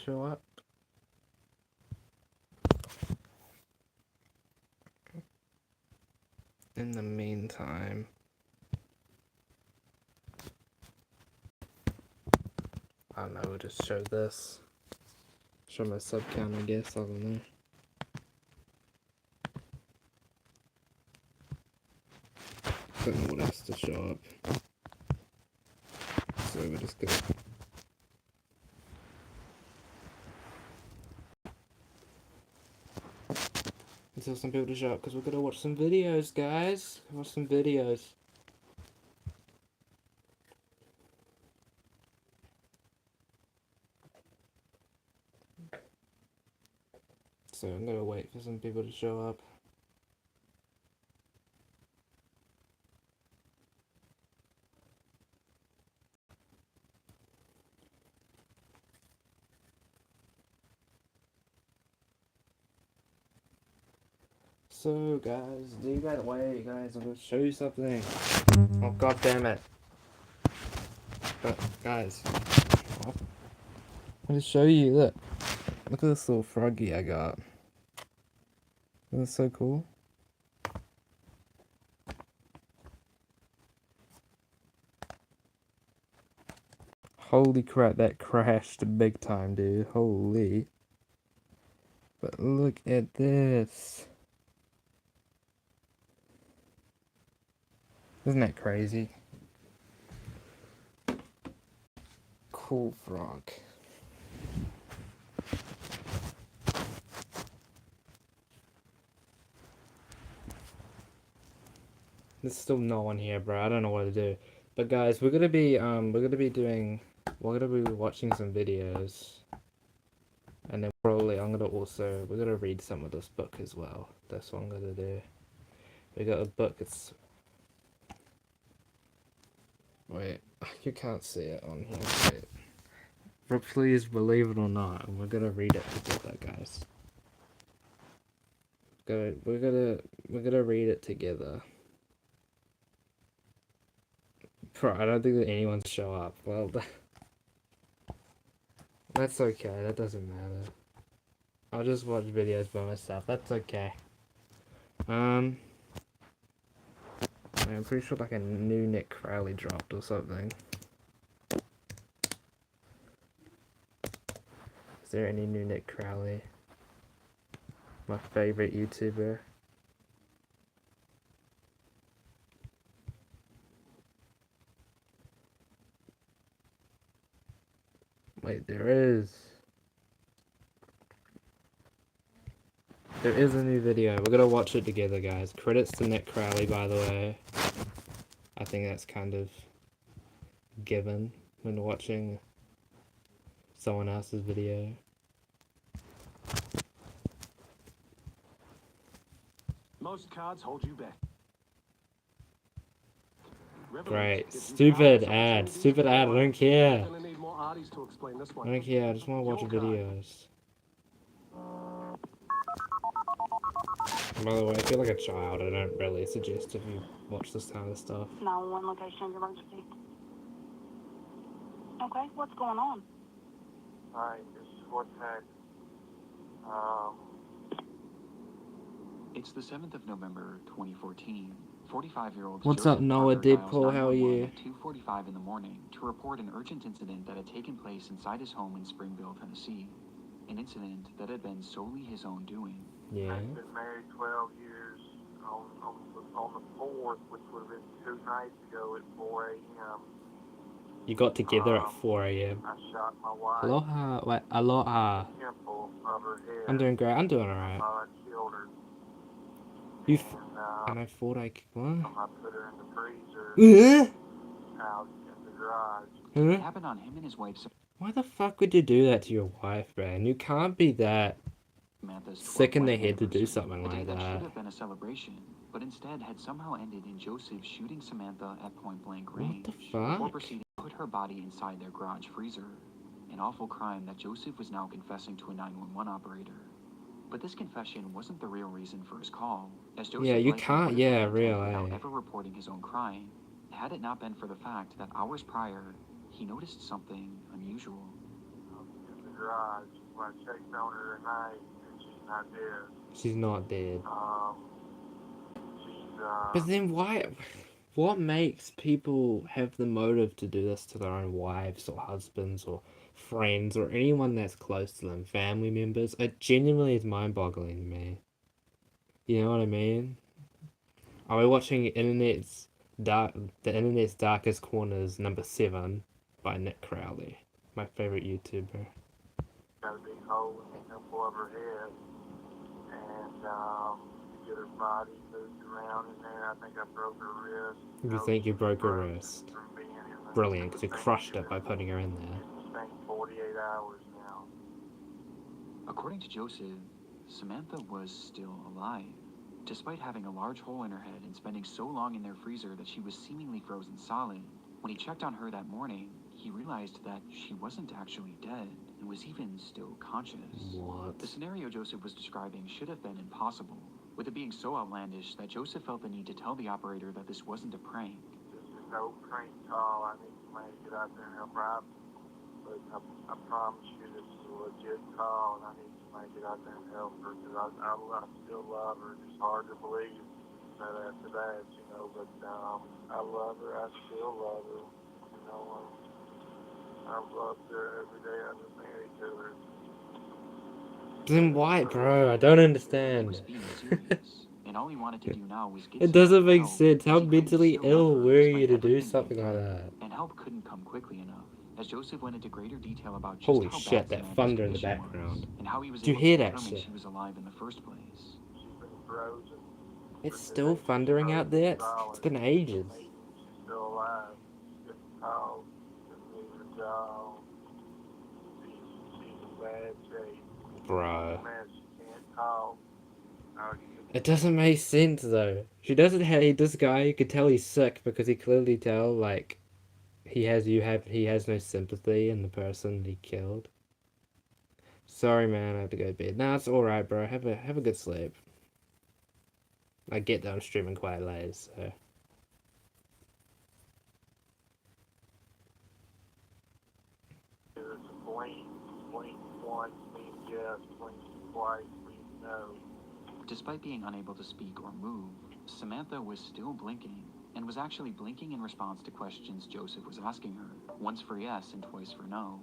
show up. In the meantime, I don't know, we'll just show this. Show my sub count, I guess, I don't know. Don't know what else to show up. So we're just gonna... Tell some people to show up because we're gonna watch some videos, guys. Watch some videos. So I'm gonna wait for some people to show up. So guys, do you guys wait, guys? I'm gonna show you something. Oh god damn it. But guys, I'm gonna show you, look at this little froggy I got. Isn't that so cool? Holy crap, that crashed big time, dude. Holy. But look at this. Isn't that crazy? Cool frog. There's still no one here, bro. I don't know what to do. But guys, we're gonna be watching some videos. And then probably we're gonna read some of this book as well. That's what I'm gonna do. We got a book, wait, you can't see it on here. Wait. But please believe it or not, we're gonna read it together, guys. We're gonna read it together. Bro, I don't think that anyone's show up. Well, that's okay. That doesn't matter. I'll just watch videos by myself. That's okay. I'm pretty sure like a new Nick Crowley dropped or something. Is there any new Nick Crowley? My favorite YouTuber. Wait, there is. There is a new video. We're gonna watch it together, guys. Credits to Nick Crowley, by the way. I think that's kind of given when watching someone else's video. Most cards hold you back. Great. Stupid ad. Stupid ad. I don't care. I don't care. I just want to watch videos. By the way, I feel like a child. I don't really suggest if you watch this kind of stuff. 911 location emergency. Okay, what's going on? Alright, this is what's happened. It's the 7th of November, 2014. 45-year-old What's Joseph up, Noah Parker Deadpool? dials How are 911 you? at 2:45 in the morning to report an urgent incident that had taken place inside his home in Springville, Tennessee. An incident that had been solely his own doing. Yeah. I've been married 12 years. On the 4th, which would have been 2 nights ago at 4 a.m. You got together at 4 a.m. I shot my wife. Aloha. Wait, aloha. In the temple of her head. I'm doing great. I'm doing alright. I killed her. And I thought I could. What? I put her in the freezer. Out in the garage. It happened on him and his wife's. Why the fuck would you do that to your wife, man? You can't be that Samantha's sick in the 12th head to do anniversary. something A day like that that. should have been a celebration, but instead had somehow ended in Joseph shooting Samantha at point-blank range. What the fuck? Before proceeding to put her body inside their garage freezer. An awful crime that Joseph was now confessing to a 911 operator. But this confession wasn't the real reason for his call, as Joseph Yeah, you likely can't. would have Yeah, been really. without ever reporting his own crime, had it not been for the fact that hours prior, he noticed something unusual. garage. When I checked on her tonight, and she's not dead. She's not dead. She's, But then why? What makes people have the motive to do this to their own wives or husbands or friends or anyone that's close to them, family members? It genuinely is mind-boggling to me. You know what I mean? Are we watching The Internet's Darkest Corners #7 by Nick Crowley, my favorite YouTuber. got a big hole in the temple of her head, and to get her body moved around in there. I think I broke her wrist. You think you broke her wrist? From being in the Brilliant, because you thing crushed in it by putting her in there. this thing 48 hours now. According to Joseph, Samantha was still alive, despite having a large hole in her head and spending so long in their freezer that she was seemingly frozen solid. When he checked on her that morning, he realized that she wasn't actually dead and was even still conscious. What? The scenario Joseph was describing should have been impossible, with it being so outlandish that Joseph felt the need to tell the operator that this wasn't a prank. This is no prank call. I need somebody to get out there and help her out. But I promise you this is a legit call, and I need somebody to get out there and help her, because I still love her. It's hard to believe that after that, you know, but I love her. I still love her. You know, I've loved her every day I've been married to her. Then why, bro? I don't He understand. was being serious, and all he wanted to do now was get It some doesn't make help, sense. How as he claimed to mentally still ill love her were you despite to do everything something they'd like done. that? And help couldn't come quickly enough, as Joseph went into greater detail about just Holy how shit, bad that Samantha's thunder in the condition was, background. and how he was Did you able hear to that determine shit? she was alive in the first place. She's been frozen. It's still thundering out there? It's been ages. She's still alive. She couldn't talk. Couldn't move her jaw. She's in bad shape. Bro. Man, she can't talk. It doesn't make sense though. She doesn't have this guy. You could tell he's sick because he clearly tell like he has no sympathy in the person he killed. Sorry, man. I have to go to bed. Nah, it's all right, bro. Have a good sleep. I get that I'm streaming quite late, so. There's a blink once, blink yes, blink twice, blink no. Despite being unable to speak or move, Samantha was still blinking, and was actually blinking in response to questions Joseph was asking her, once for yes and twice for no.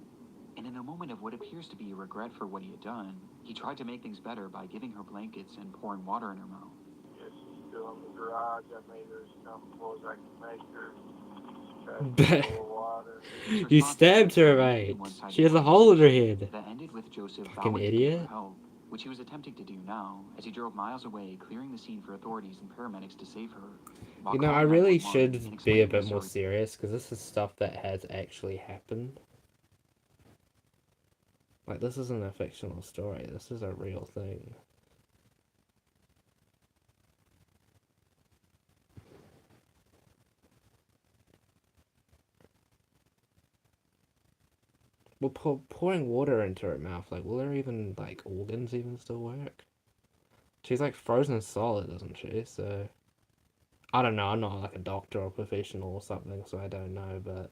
And in a moment of what appears to be a regret for what he had done, he tried to make things better by giving her blankets and pouring water in her mouth. Yes, she's still in the garage. I made her as comfortable as I can make her. Water. His You response stabbed her, was a mate. one-sided She has a hole in her conversation head. that ended with Joseph Fucking vowing to idiot. give her help, which he was attempting to do now, as he drove miles away, clearing the scene for authorities and paramedics to save her. While You know, I calling really 911 and should be a explaining bit her more story. serious because this is stuff that has actually happened. Like, this isn't a fictional story. This is a real thing. Well, pouring water into her mouth, like, will her even, like, organs even still work? She's, like, frozen solid, isn't she? So, I don't know. I'm not, like, a doctor or professional or something, so I don't know, but...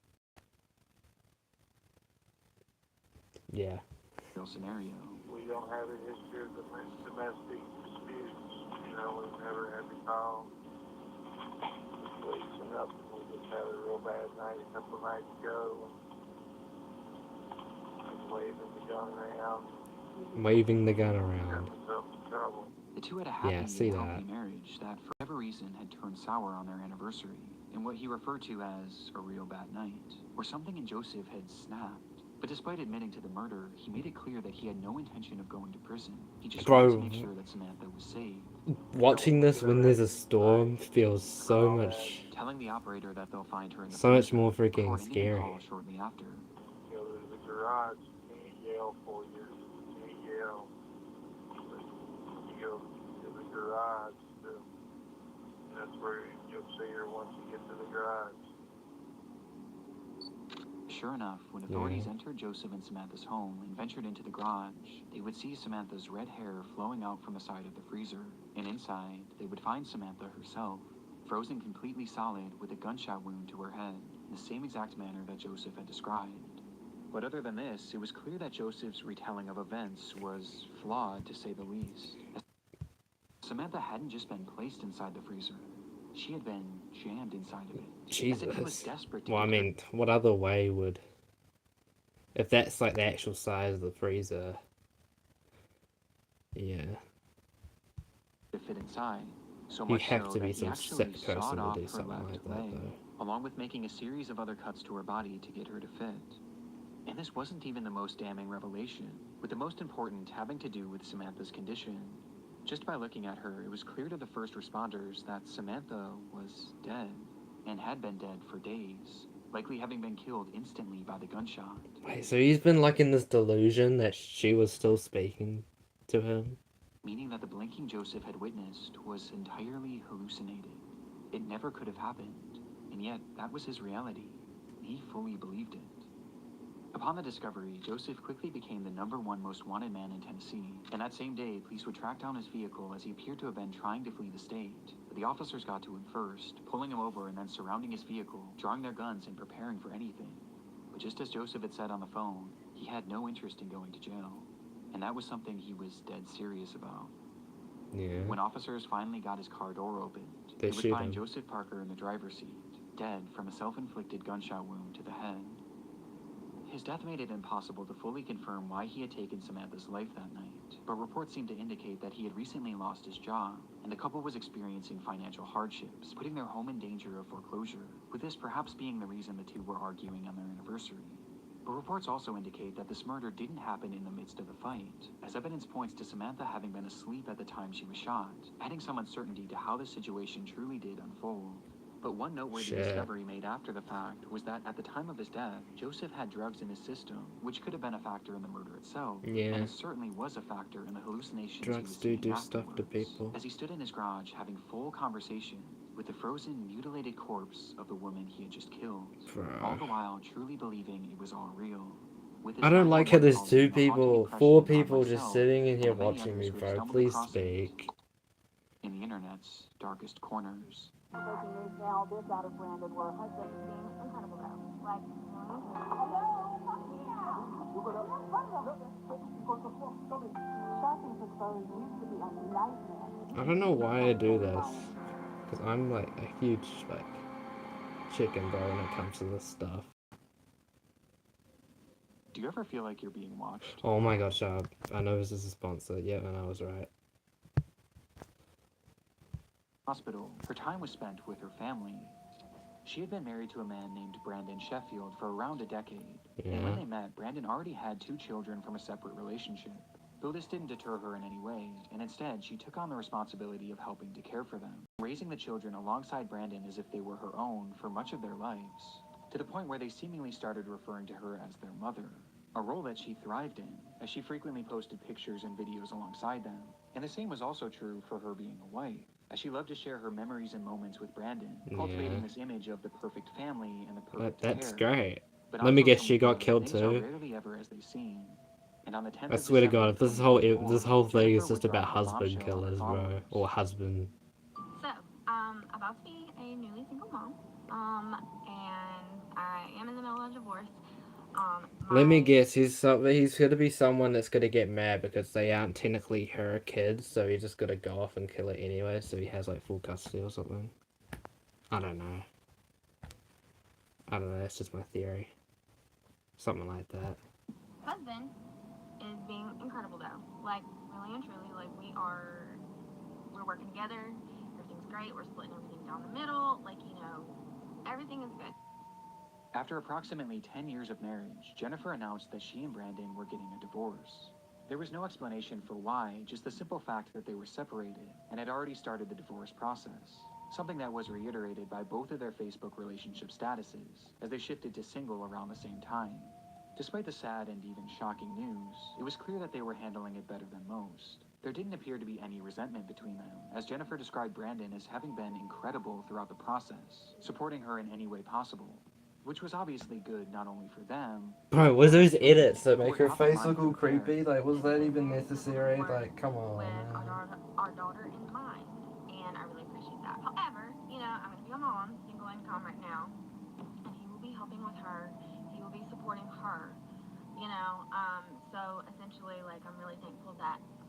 Yeah. Real scenario. We don't have a history of domestic disputes. You know, we've never had to call the police or nothing. We just had a real bad night a couple of nights ago. And waving the gun around. Waving the gun Got around. myself in trouble. The two had a happy Yeah, see and healthy that. marriage that, for whatever reason, had turned sour on their anniversary, in what he referred to as a real bad night, where something in Joseph had snapped. But despite admitting to the murder, he made it clear that he had no intention of going to prison. He just wanted to make sure that Samantha was safe, Watching this when there's a storm feels so much... telling the operator that they'll find her in the So much freezer more freaking before ending the scary. call shortly after. You go to the garage, you can't yell for you. You can't yell. But you go to the garage, that's where you'll see her once you get to the garage. Sure enough, when authorities entered Joseph and Samantha's home and ventured into the garage, they would see Samantha's red hair flowing out from the side of the freezer, and inside, they would find Samantha herself, frozen completely solid with a gunshot wound to her head, in the same exact manner that Joseph had described. But other than this, it was clear that Joseph's retelling of events was flawed, to say the least. Samantha hadn't just been placed inside the freezer. She had been jammed inside of it. As if he was Jesus. desperate to Well, I get her mean, what other way would... If that's like the actual size of the freezer... Yeah. to fit inside. So You much have so to that be he some actually sick sawed person to off do her something left like that, leg, though. along with making a series of other cuts to her body to get her to fit. And this wasn't even the most damning revelation, with the most important having to do with Samantha's condition. Just by looking at her, it was clear to the first responders that Samantha was dead, and had been dead for days, likely having been killed instantly by the gunshot. Wait, so he's been like in this delusion that she was still speaking to him? Meaning that the blinking Joseph had witnessed was entirely hallucinated. It never could have happened, and yet that was his reality. He fully believed it. Upon the discovery, Joseph quickly became the #1 most wanted man in Tennessee, and that same day, police would track down his vehicle as he appeared to have been trying to flee the state. But the officers got to him first, pulling him over and then surrounding his vehicle, drawing their guns and preparing for anything. But just as Joseph had said on the phone, he had no interest in going to jail, and that was something he was dead serious about. Yeah. When officers finally got his car door opened, They they would shoot find him. Joseph Parker in the driver's seat, dead from a self-inflicted gunshot wound to the head. His death made it impossible to fully confirm why he had taken Samantha's life that night, but reports seemed to indicate that he had recently lost his job, and the couple was experiencing financial hardships, putting their home in danger of foreclosure, with this perhaps being the reason the two were arguing on their anniversary. But reports also indicate that this murder didn't happen in the midst of the fight, as evidence points to Samantha having been asleep at the time she was shot, adding some uncertainty to how the situation truly did unfold. But one noteworthy Shit. discovery made after the fact was that at the time of his death, Joseph had drugs in his system, which could have been a factor in the murder itself, Yeah. and it certainly was a factor in the hallucinations Drugs he was do seeing do stuff to afterwards, people. as he stood in his garage having full conversation with the frozen, mutilated corpse of the woman he had just killed, all the Bro. while truly believing it was all real. With his I don't like how 911 there's call 2 leaving a haunting people, impression 4 on people just myself sitting in here and many watching others me, who have bro. stumbled Please across it speak. in the internet's darkest corners. Breaking news now, this out of Brandon, where husband is being incredible though. Like, shopping for clothes used to be a nightmare. I don't know why I do this. Because I'm like a huge, like, chicken, bro, when it comes to this stuff. Do you ever feel like you're being watched? Oh my god, shut up. I know this is a sponsor. Yeah, and I was right. Hospital, her time was spent with her family. She had been married to a man named Brandon Sheffield for around a decade. And when Yeah. they met, Brandon already had 2 children from a separate relationship. Though this didn't deter her in any way, and instead she took on the responsibility of helping to care for them, raising the children alongside Brandon as if they were her own for much of their lives, to the point where they seemingly started referring to her as their mother, a role that she thrived in, as she frequently posted pictures and videos alongside them. And the same was also true for her being a wife, as she loved to share her memories and moments with Brandon, cultivating Yeah. this image of the perfect family and the perfect That's pair. great. But Let on me guess, social she got media, killed things are too? rarely ever as they seem. And on the 10th I of swear to December god, of this whole thing is Jennifer just would about drop a husband bombshell on her killers, bro. followers. Or husband. So, about to be a newly single mom, and I am in the middle of a divorce. Let me My- guess, he's gonna be someone that's gonna get mad because they aren't technically her kids, so he's just gonna go off and kill it anyway, so he has like full custody or something. I don't know. That's just my theory. Something like that. husband is being incredible though. Like, really and truly, like we're working together, everything's great, we're splitting everything down the middle, like, everything is good. After approximately 10 years of marriage, Jennifer announced that she and Brandon were getting a divorce. There was no explanation for why, just the simple fact that they were separated and had already started the divorce process. Something that was reiterated by both of their Facebook relationship statuses as they shifted to single around the same time. Despite the sad and even shocking news, it was clear that they were handling it better than most. There didn't appear to be any resentment between them, as Jennifer described Brandon as having been incredible throughout the process, supporting her in any way possible, which was obviously good not only for them. Bro, was those edits that but make her top of face mind look all for the pair. creepy? Like, was that even necessary? Like, come on, With man. our daughter in mind, and I really appreciate that. However, I'm going to be a mom, single income right now, and he will be helping with her. He will be supporting her. you know. So essentially, like, I'm really thankful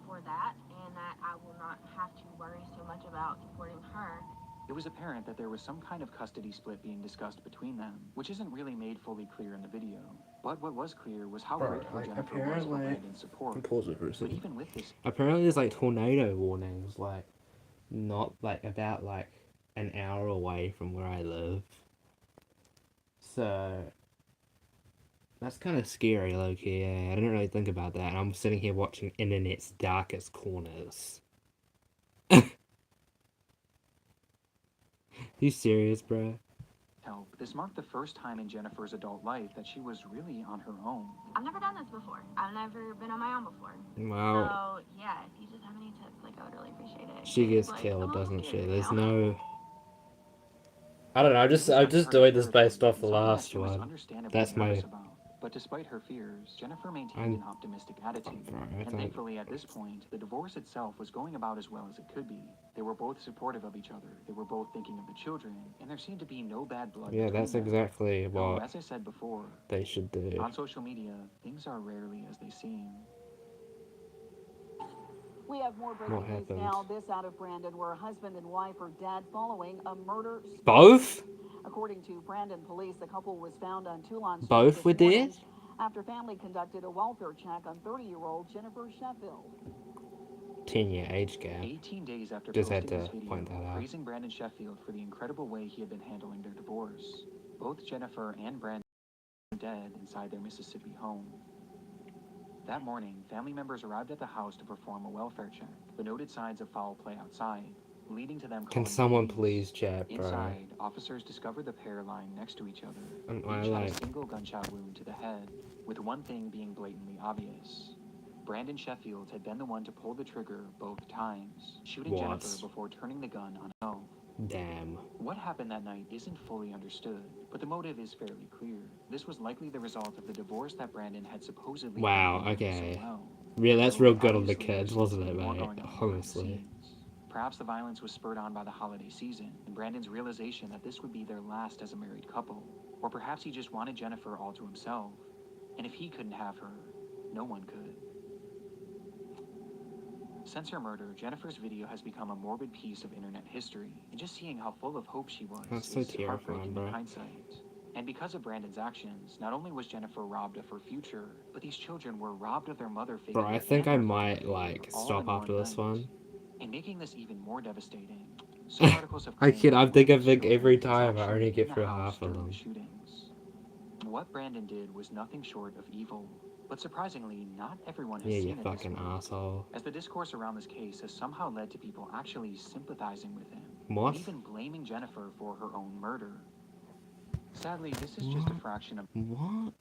for that, and that I will not have to worry so much about supporting her. It was apparent that there was some kind of custody split being discussed between them, which isn't really made fully clear in the video. But what was clear was how Bro, grateful like, Jennifer was for apparently- Brandon's support. Pause it for a But second. even with this, Apparently there's like tornado warnings, like not like about like an hour away from where I live. So that's kind of scary, low-key. Yeah, I didn't really think about that. And I'm sitting here watching internet's darkest corners. You serious, bro? help, this marked the first time in Jennifer's adult life that she was really on her own. I've never done this before. I've never been on my own before. Well, So yeah, if you just have any tips, like, I would really appreciate it. she gets Like, killed, I'm a little doesn't she? scared There's now. no. I don't know. I'm just doing this based off the Something that last she was one. understandably That's my- nervous about. But despite her fears, Jennifer maintained an optimistic attitude. Bro, I And thought- thankfully, at this point, the divorce itself was going about as well as it could be. They were both supportive of each other. They were both thinking of the children, and there seemed to be no bad blood. Yeah, between that's them. exactly Though, what as I said before, they should do. on social media, things are rarely as they seem. We have more breaking What news happened? now. This out of Brandon, where husband and wife are dead following a murder. Both? According to Brandon police, the couple was found on Toulon Street Both this were morning dead? after family conducted a welfare check on 30-year-old Jennifer Sheffield. 10-year age gap. 18 days after Just had posting this to video, point that out. praising Brandon Sheffield for the incredible way he had been handling their divorce. Both Jennifer and Brandon were dead inside their Mississippi home. That morning, family members arrived at the house to perform a welfare check, but noted signs of foul play outside, leading to them Can calling someone police. please chat, bro? Inside, officers discovered the pair lying next to each other. Am I Each had like- a single gunshot wound to the head, with one thing being blatantly obvious. Brandon Sheffield had been the one to pull the trigger both times, shooting What? Jennifer before turning the gun on himself. Damn. What happened that night isn't fully understood, but the motive is fairly clear. This was likely the result of the divorce that Brandon had supposedly Wow, handled so okay. well. Yeah, that's Though real good on the obviously there kids, seems wasn't to it, be more mate? going on behind the Honestly. scenes. Perhaps the violence was spurred on by the holiday season, and Brandon's realization that this would be their last as a married couple. Or perhaps he just wanted Jennifer all to himself, and if he couldn't have her, no one could. Since her murder, Jennifer's video has become a morbid piece of internet history, and just seeing how full of hope she was That's so is terrifying, heartbreaking bro. in hindsight. And because of Brandon's actions, not only was Jennifer robbed of her future, but these children were robbed of their mother figure. Bro, I think and I their might, father like, figure all stop in after one this night. one. And making this even more devastating, some articles have I claimed kid, I that think one I of the think every children was time I actually only in get the through house half of during them. the shootings. What Brandon did was nothing short of evil, but surprisingly, not everyone has Yeah, seen you it this fucking way. asshole. As the discourse around this case has somehow led to people actually sympathizing with him, What? and even blaming Jennifer for her own murder. Sadly, this is just a What? fraction of What?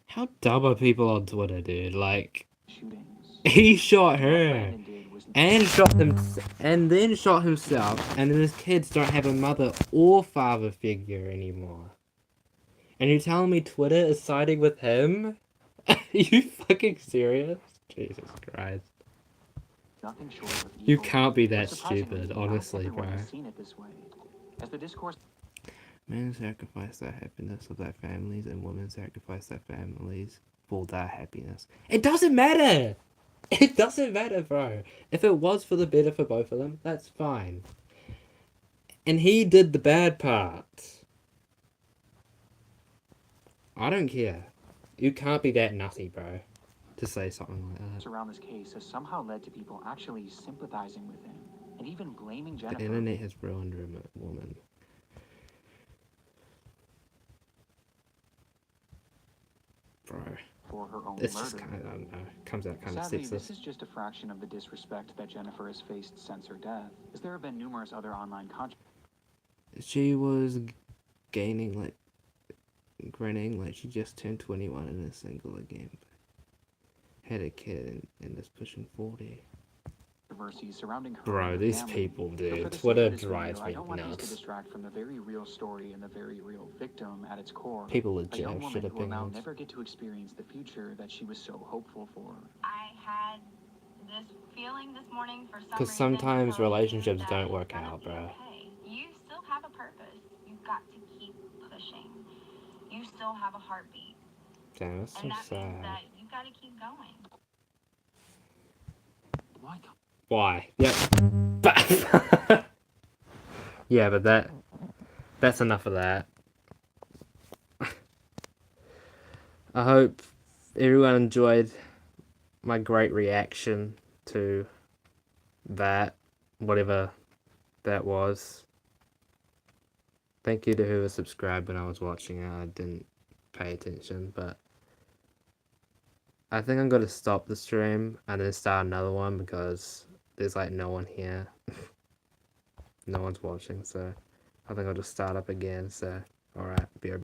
How dumb are people on Twitter, dude? Like, shootings. he shot What her. Brandon did was And shot them, and then shot himself, and then his kids don't have a mother or father figure anymore. And you're telling me Twitter is siding with him? Are you fucking serious? Jesus Christ. nothing short of You evil, can't be but that surprisingly, stupid, not honestly, everyone bro. has seen it this way. As the discourse Men sacrifice their happiness of their families, and women sacrifice their families for their happiness. It doesn't matter! It doesn't matter, bro. If it was for the better for both of them, that's fine. And he did the bad part. I don't care. You can't be that nutty, bro, to say something like that. around this case has somehow led to people actually sympathizing with him, and even blaming The Jennifer. internet has ruined a woman. Bro, For her own it's murder. just kind of, I don't know, comes out kind of Sadly, this sexist. is just a fraction of the disrespect that Jennifer has faced since her death, as there have been numerous other online She was gaining, like, grinning like she just turned 21 in a single again. Had a kid and is pushing 40. controversies surrounding her Bro, and her these family. people, But dude. for the sake Twitter of this video, drives I me don't want these to nuts. distract from the very real story and the very real victim at its core. People A legit young have woman shit who will now opinions. never get to experience the future that she was so hopeful for. I had this feeling this morning for some reason. 'Cause sometimes telling you relationships that don't it's work gonna out, be bro. okay. You still have a purpose. You've got to keep pushing. You still have a heartbeat. Damn, that's so And that means sad. that you gotta keep going. Why? Why? Yep. Yeah, but that's enough of that. I hope everyone enjoyed my great reaction to that, whatever that was. Thank you to whoever subscribed when I was watching it. I didn't pay attention, but I think I'm gonna stop the stream and then start another one because there's like no one here. No one's watching, so I think I'll just start up again. So, alright, BRB.